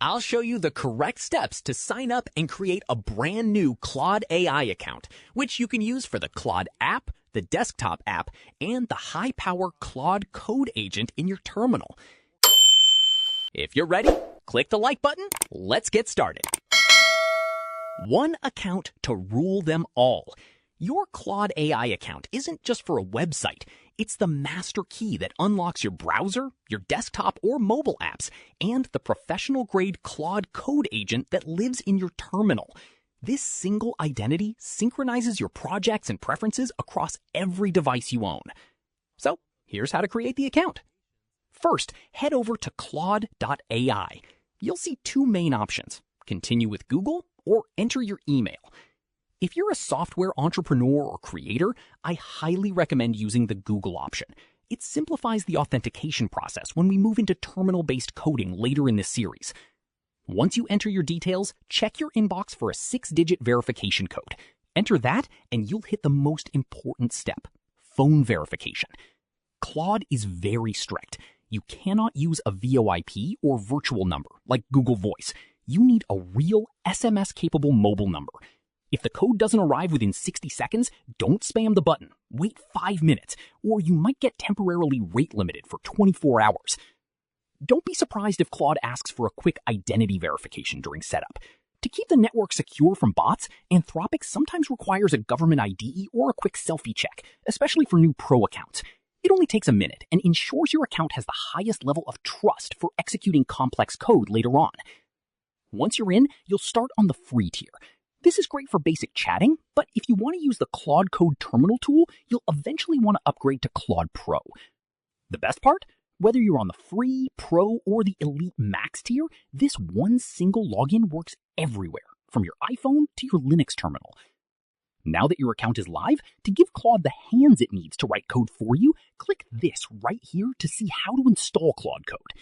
I'll show you the correct steps to sign up and create a brand new Claude AI account, which you can use for the Claude app, the desktop app, and the high-power Claude code agent in your terminal. If you're ready, click the like button. Let's get started. One account to rule them all. Your Claude AI account isn't just for a website. It's the master key that unlocks your browser, your desktop or mobile apps, and the professional-grade Claude code agent that lives in your terminal. This single identity synchronizes your projects and preferences across every device you own. So, here's how to create the account. First, head over to Claude AI. You'll see two main options: continue with Google or enter your email. If you're a software entrepreneur or creator, I highly recommend using the Google option. It simplifies the authentication process when we move into terminal-based coding later in this series. Once you enter your details, check your inbox for a 6-digit verification code. Enter that, and you'll hit the most important step: phone verification. Claude is very strict. You cannot use a VoIP or virtual number like Google Voice. You need a real SMS-capable mobile number. If the code doesn't arrive within 60 seconds, don't spam the button. Wait 5 minutes, or you might get temporarily rate limited for 24 hours. Don't be surprised if Claude asks for a quick identity verification during setup. To keep the network secure from bots, Anthropic sometimes requires a government ID or a quick selfie check, especially for new pro accounts. It only takes a minute and ensures your account has the highest level of trust for executing complex code later on. Once you're in, you'll start on the free tier. This is great for basic chatting, but if you want to use the Claude Code Terminal tool, you'll eventually want to upgrade to Claude Pro. The best part? Whether you're on the free, Pro, or the Elite Max tier, this one single login works everywhere, from your iPhone to your Linux terminal. Now that your account is live, to give Claude the hands it needs to write code for you, click this right here to see how to install Claude Code.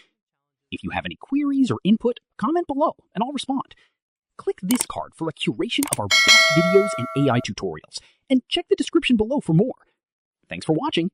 If you have any queries or input, comment below and I'll respond. Click this card for a curation of our best videos and AI tutorials, and check the description below for more. Thanks for watching.